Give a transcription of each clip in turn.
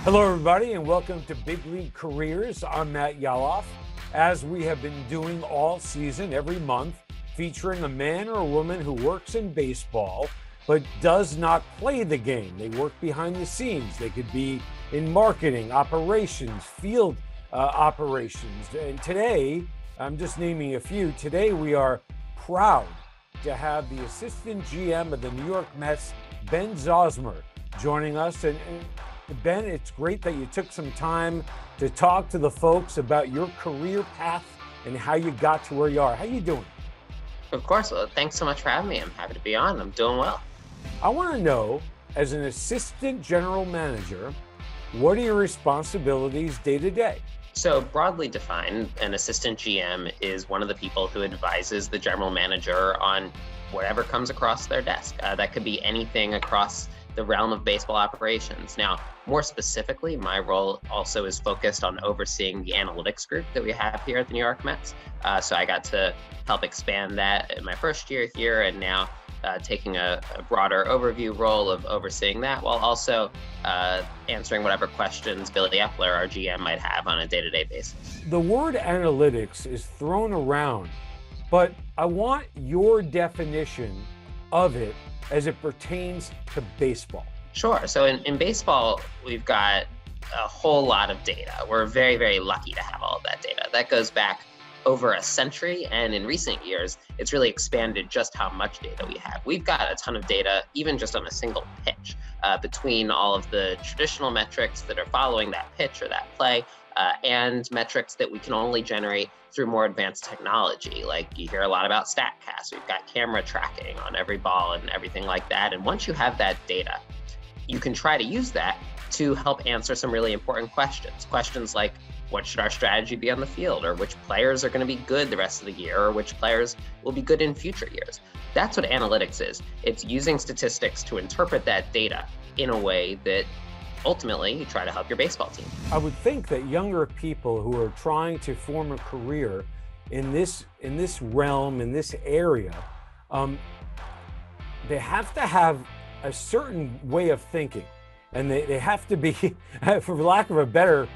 Hello, everybody, and welcome to Big League Careers. I'm Matt Yaloff. As we have been doing all season, every month, featuring a man or a woman who works in baseball but does not play the game. They work behind the scenes. They could be in marketing, operations, field operations. And today, I'm just naming a few. Today, we are proud to have the assistant GM of the New York Mets, Ben Zauzmer, joining us. And Ben, it's great that you took some time to talk to the folks about your career path and how you got to where you are. How you doing? Of course. Well, thanks so much for having me. I'm happy to be on. I'm doing well. I want to know, as an assistant general manager, what are your responsibilities day to day? So broadly defined, an assistant GM is one of the people who advises the general manager on whatever comes across their desk. That could be anything across the realm of baseball operations. Now, more specifically, my role also is focused on overseeing the analytics group that we have here at the New York Mets. So I got to help expand that in my first year here, and now taking a broader overview role of overseeing that, while also answering whatever questions Billy Epler, our GM, might have on a day-to-day basis. The word analytics is thrown around, but I want your definition of it as it pertains to baseball. Sure. So in baseball, we've got a whole lot of data. We're very, very lucky to have all of that data. That goes back over a century, and in recent years, it's really expanded just how much data we have. We've got a ton of data, even just on a single pitch, between all of the traditional metrics that are following that pitch or that play, and metrics that we can only generate through more advanced technology. Like you hear a lot about StatCast. We've got camera tracking on every ball and everything like that. And once you have that data, you can try to use that to help answer some really important questions. Questions like, what should our strategy be on the field? Or which players are going to be good the rest of the year? Or which players will be good in future years? That's what analytics is. It's using statistics to interpret that data in a way that ultimately you try to help your baseball team. I would think that younger people who are trying to form a career in this realm, in this area, they have to have a certain way of thinking, and they have to be, for lack of a better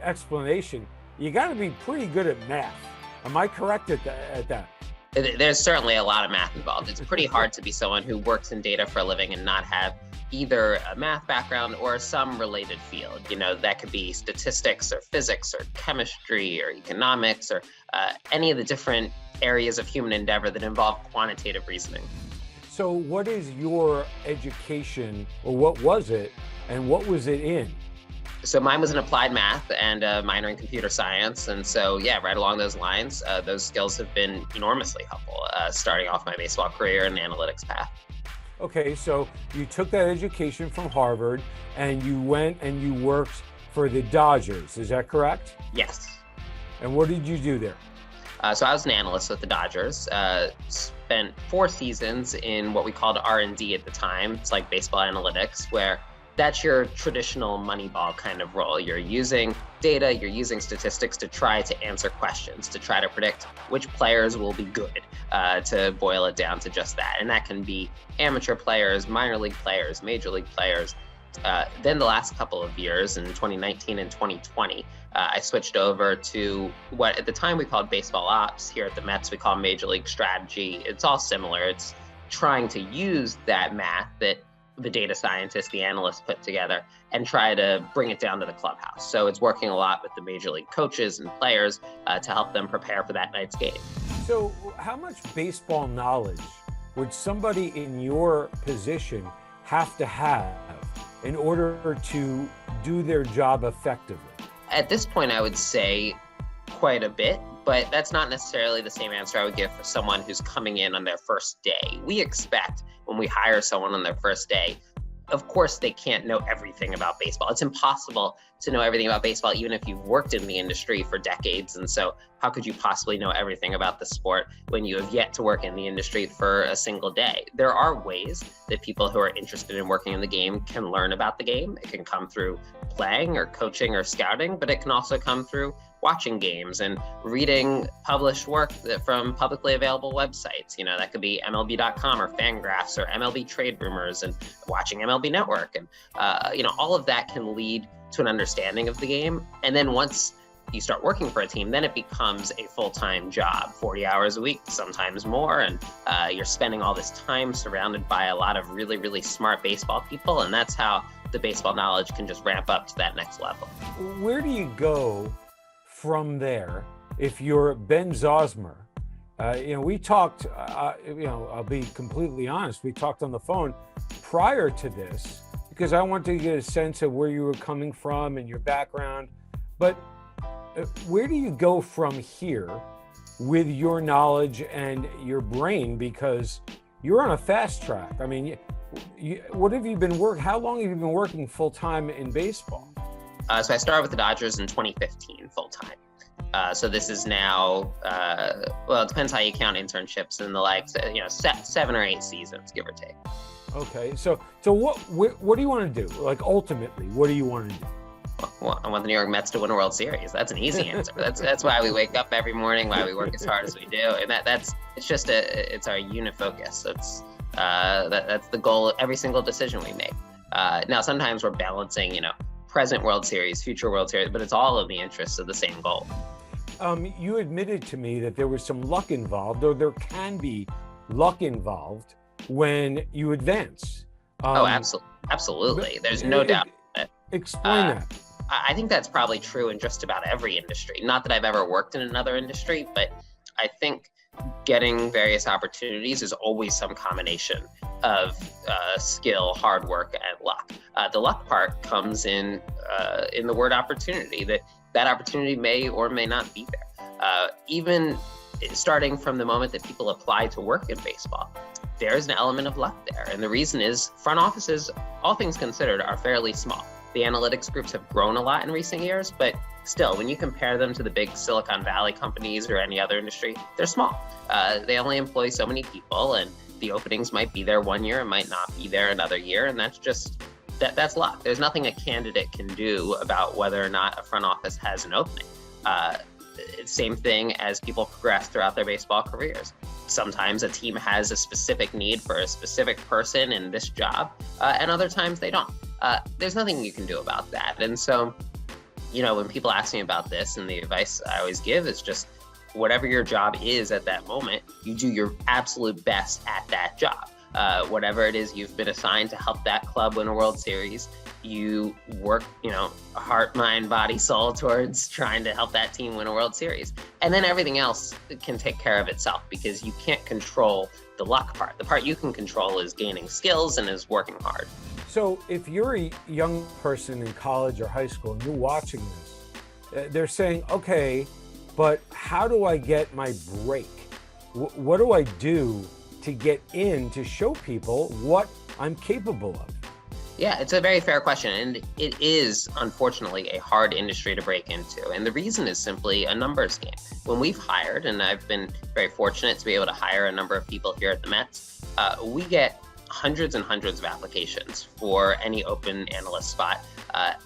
explanation, you got to be pretty good at math. Am I correct at that? There's certainly a lot of math involved. It's pretty hard to be someone who works in data for a living and not have either a math background or some related field. You know, that could be statistics or physics or chemistry or economics or any of the different areas of human endeavor that involve quantitative reasoning. So what is your education, or what was it, and what was it in? So mine was in applied math and a minor in computer science. And so, yeah, right along those lines, those skills have been enormously helpful, starting off my baseball career and analytics path. Okay, so you took that education from Harvard and you went and you worked for the Dodgers, is that correct? Yes. And what did you do there? So I was an analyst with the Dodgers, spent 4 seasons in what we called R&D at the time. It's like baseball analytics, where that's your traditional Moneyball kind of role. You're using data, you're using statistics to try to answer questions, to try to predict which players will be good, to boil it down to just that. And that can be amateur players, minor league players, major league players. Then the last couple of years, in 2019 and 2020, I switched over to what at the time we called baseball ops. Here at the Mets, we call major league strategy. It's all similar. It's trying to use that math that the data scientists, the analysts put together and try to bring it down to the clubhouse. So it's working a lot with the major league coaches and players to help them prepare for that night's game. So how much baseball knowledge would somebody in your position have to have in order to do their job effectively? At this point, I would say quite a bit, but that's not necessarily the same answer I would give for someone who's coming in on their first day. We expect when we hire someone on their first day, of course, they can't know everything about baseball. It's impossible to know everything about baseball, even if you've worked in the industry for decades. And so how could you possibly know everything about the sport when you have yet to work in the industry for a single day? There are ways that people who are interested in working in the game can learn about the game. It can come through playing or coaching or scouting, but it can also come through watching games and reading published work from publicly available websites. That could be MLB.com or Fangraphs or MLB Trade Rumors, and watching MLB Network. And, all of that can lead to an understanding of the game. And then once you start working for a team, then it becomes a full-time job, 40 hours a week, sometimes more. And you're spending all this time surrounded by a lot of really, really smart baseball people. And that's how the baseball knowledge can just ramp up to that next level. Where do you go from there if you're Ben Zauzmer? We talked, I'll be completely honest, we talked on the phone prior to this because I wanted to get a sense of where you were coming from and your background. But where do you go from here with your knowledge and your brain? Because you're on a fast track. I mean, what have you been how long have you been working full time in baseball? So I started with the Dodgers in 2015 full time. So this is now, it depends how you count internships and the like. 7 or 8 seasons, give or take. Okay, so what do you want to do? Like ultimately, what do you want to do? Well, I want the New York Mets to win a World Series. That's an easy answer. That's why we wake up every morning, why we work as hard as we do, and it's our unit focus. That's the goal of every single decision we make. Now sometimes we're balancing, present World Series, future World Series, but it's all in the interest of the same goal. You admitted to me that there was some luck involved, or there can be luck involved when you advance. Absolutely. There's no doubt. Explain that. I think that's probably true in just about every industry. Not that I've ever worked in another industry, but I think getting various opportunities is always some combination of skill, hard work, and luck. The luck part comes in the word opportunity, that opportunity may or may not be there. Even starting from the moment that people apply to work in baseball, there's an element of luck there. And the reason is front offices, all things considered, are fairly small. The analytics groups have grown a lot in recent years, but still, when you compare them to the big Silicon Valley companies or any other industry, they're small. They only employ so many people, and the openings might be there one year and might not be there another year, and that's luck. There's nothing a candidate can do about whether or not a front office has an opening. Same thing as people progress throughout their baseball careers. Sometimes a team has a specific need for a specific person in this job, and other times they don't. There's nothing you can do about that. And so, when people ask me about this, and the advice I always give is just whatever your job is at that moment, you do your absolute best at that job. Whatever it is you've been assigned to help that club win a World Series, you work, heart, mind, body, soul towards trying to help that team win a World Series. And then everything else can take care of itself because you can't control the luck part. The part you can control is gaining skills and is working hard. So if you're a young person in college or high school and you're watching this, they're saying, okay, but how do I get my break? What do I do to get in to show people what I'm capable of? Yeah, it's a very fair question, and it is, unfortunately, a hard industry to break into. And the reason is simply a numbers game. When we've hired, and I've been very fortunate to be able to hire a number of people here at the Mets, we get hundreds and hundreds of applications for any open analyst spot.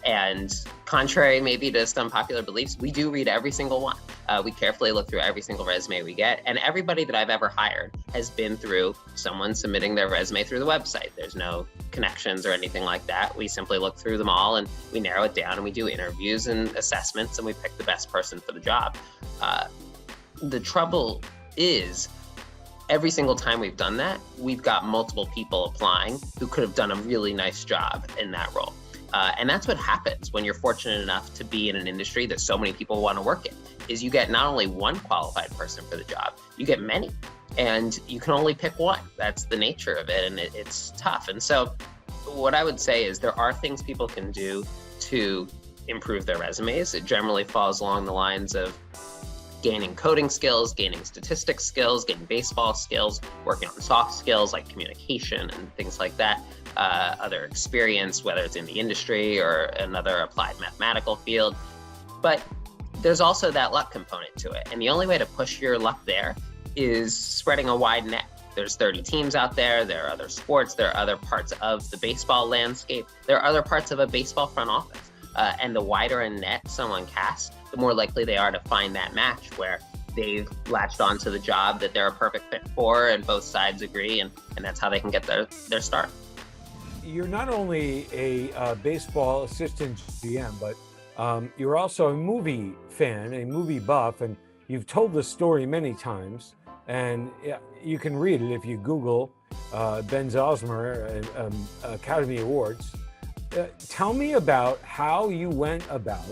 And contrary maybe to some popular beliefs, we do read every single one. We carefully look through every single resume we get. And everybody that I've ever hired has been through someone submitting their resume through the website. There's no connections or anything like that. We simply look through them all and we narrow it down and we do interviews and assessments and we pick the best person for the job. The trouble is, every single time we've done that, we've got multiple people applying who could have done a really nice job in that role. And that's what happens when you're fortunate enough to be in an industry that so many people want to work in, is you get not only one qualified person for the job, you get many, and you can only pick one. That's the nature of it, and it's tough. And so what I would say is there are things people can do to improve their resumes. It generally falls along the lines of gaining coding skills, gaining statistics skills, gaining baseball skills, working on soft skills like communication and things like that. Other experience, whether it's in the industry or another applied mathematical field. But there's also that luck component to it. And the only way to push your luck there is spreading a wide net. There's 30 teams out there. There are other sports. There are other parts of the baseball landscape. There are other parts of a baseball front office. And the wider a net someone casts, the more likely they are to find that match where they've latched onto the job that they're a perfect fit for, and both sides agree, and that's how they can get their start. You're not only a baseball assistant GM, but you're also a movie fan, a movie buff, and you've told the story many times. And you can read it if you Google Ben Zauzmer Academy Awards. Tell me about how you went about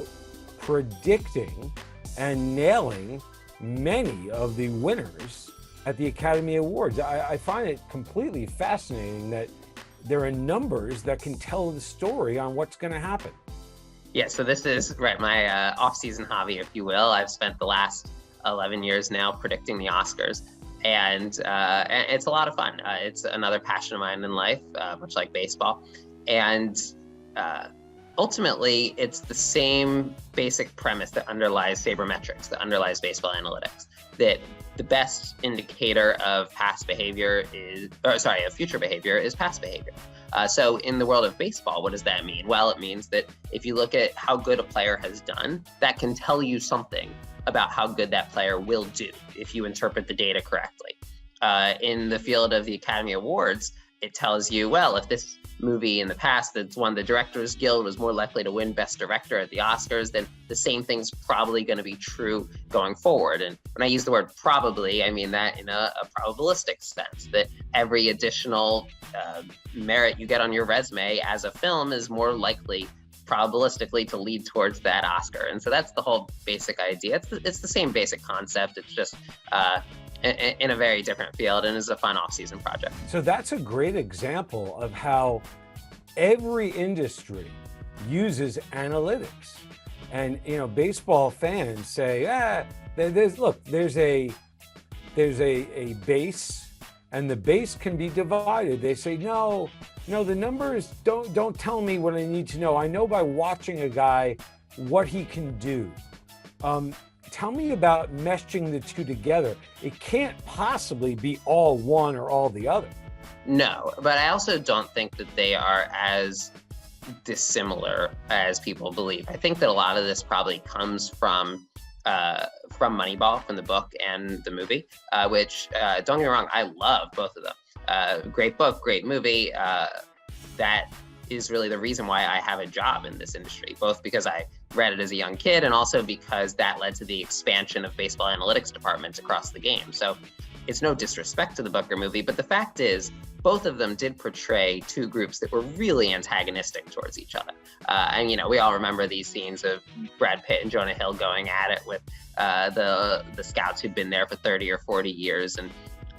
predicting and nailing many of the winners at the Academy Awards. I find it completely fascinating that there are numbers that can tell the story on what's going to happen. Yeah, so this is my off-season hobby, if you will. I've spent the last 11 years now predicting the Oscars, and it's a lot of fun. It's another passion of mine in life, much like baseball. And ultimately, it's the same basic premise that underlies sabermetrics, that underlies baseball analytics, that the best indicator of of future behavior is past behavior. So in the world of baseball, what does that mean? Well, it means that if you look at how good a player has done, that can tell you something about how good that player will do if you interpret the data correctly. In the field of the Academy Awards, it tells you, well, if this movie in the past that's won the Directors Guild was more likely to win Best Director at the Oscars, then the same thing's probably going to be true going forward. And when I use the word probably, I mean that in a probabilistic sense, that every additional merit you get on your resume as a film is more likely probabilistically to lead towards that Oscar. And so that's the whole basic idea. It's the same basic concept. It's just in a very different field, and is a fun off-season project. So that's a great example of how every industry uses analytics. And baseball fans say, there's a base, and the base can be divided. They say, no, the numbers don't tell me what I need to know. I know by watching a guy what he can do. Tell me about meshing the two together. It can't possibly be all one or all the other. No, but I also don't think that they are as dissimilar as people believe. I think that a lot of this probably comes from Moneyball, from the book and the movie, which, don't get me wrong, I love both of them. Great book, great movie. That is really the reason why I have a job in this industry, both because I read it as a young kid and also because that led to the expansion of baseball analytics departments across the game. So it's no disrespect to the book or movie, but the fact is both of them did portray two groups that were really antagonistic towards each other. And we all remember these scenes of Brad Pitt and Jonah Hill going at it with the scouts who'd been there for 30 or 40 years. And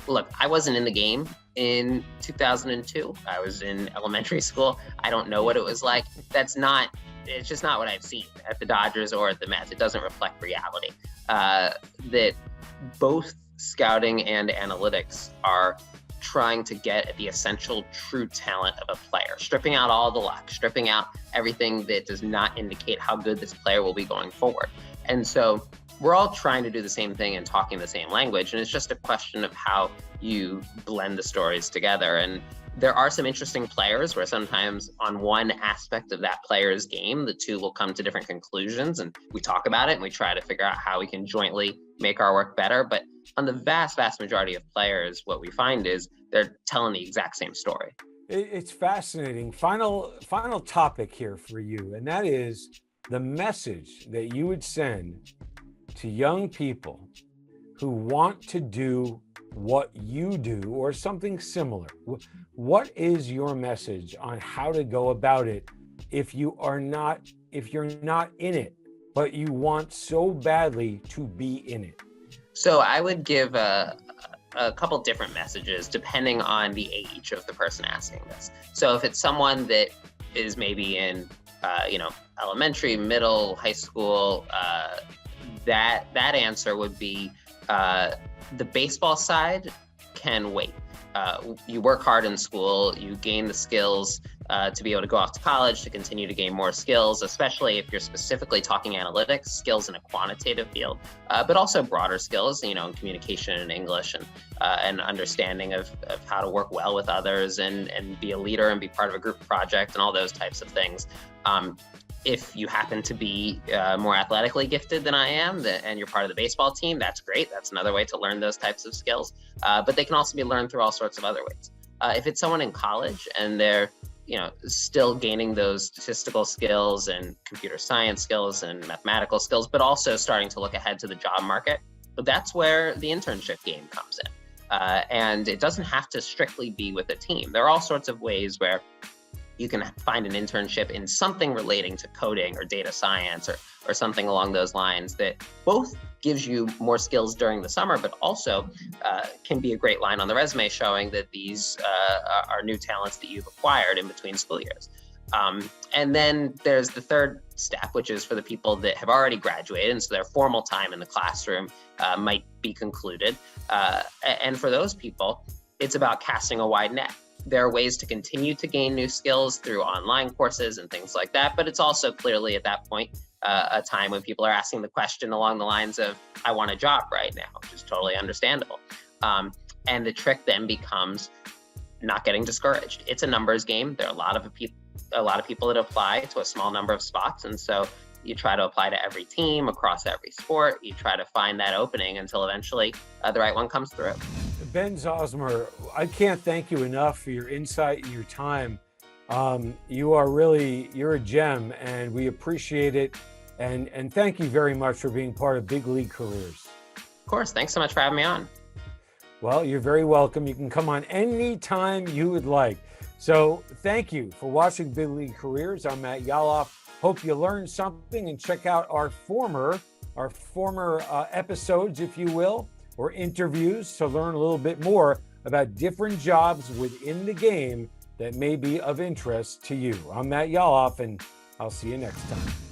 look, I wasn't in the game in 2002. I was in elementary school. I don't know what it was like. It's just not what I've seen at the Dodgers or at the Mets. It doesn't reflect reality. That both scouting and analytics are trying to get at the essential true talent of a player, stripping out all the luck, stripping out everything that does not indicate how good this player will be going forward. And so we're all trying to do the same thing and talking the same language, and it's just a question of how you blend the stories together. And there are some interesting players where sometimes on one aspect of that player's game, the two will come to different conclusions, and we talk about it and we try to figure out how we can jointly make our work better. But on the vast majority of players, what we find is they're telling the exact same story. It's fascinating. Final topic here for you, and that is the message that you would send to young people who want to do what you do or something similar. What is your message on how to go about it if you're not in it, but you want so badly to be in it? So I would give a couple different messages depending on the age of the person asking this. So if it's someone that is maybe in elementary, middle, high school, that answer would be the baseball side can wait. You work hard in school, you gain the skills to be able to go off to college to continue to gain more skills, especially if you're specifically talking analytics, skills in a quantitative field, but also broader skills, in communication and English and understanding of how to work well with others and be a leader and be part of a group project and all those types of things. If you happen to be more athletically gifted than I am, and you're part of the baseball team, that's great. That's another way to learn those types of skills. But they can also be learned through all sorts of other ways. If it's someone in college and they're still gaining those statistical skills and computer science skills and mathematical skills, but also starting to look ahead to the job market, that's where the internship game comes in. And it doesn't have to strictly be with a team. There are all sorts of ways where you can find an internship in something relating to coding or data science or something along those lines that both gives you more skills during the summer, but also can be a great line on the resume showing that these are new talents that you've acquired in between school years. And then there's the third step, which is for the people that have already graduated, and so their formal time in the classroom might be concluded. And for those people, it's about casting a wide net. There are ways to continue to gain new skills through online courses and things like that, but it's also clearly at that point a time when people are asking the question along the lines of, I want a job right now, which is totally understandable. And the trick then becomes not getting discouraged. It's a numbers game. There are a lot of people that apply to a small number of spots, and so you try to apply to every team across every sport. You try to find that opening until eventually the right one comes through. Ben Zauzmer, I can't thank you enough for your insight and your time. You're a gem, and we appreciate it. And thank you very much for being part of Big League Careers. Of course. Thanks so much for having me on. Well, you're very welcome. You can come on anytime you would like. So thank you for watching Big League Careers. I'm Matt Yaloff. Hope you learned something, and check out our former episodes, if you will, or interviews to learn a little bit more about different jobs within the game that may be of interest to you. I'm Matt Yaloff, and I'll see you next time.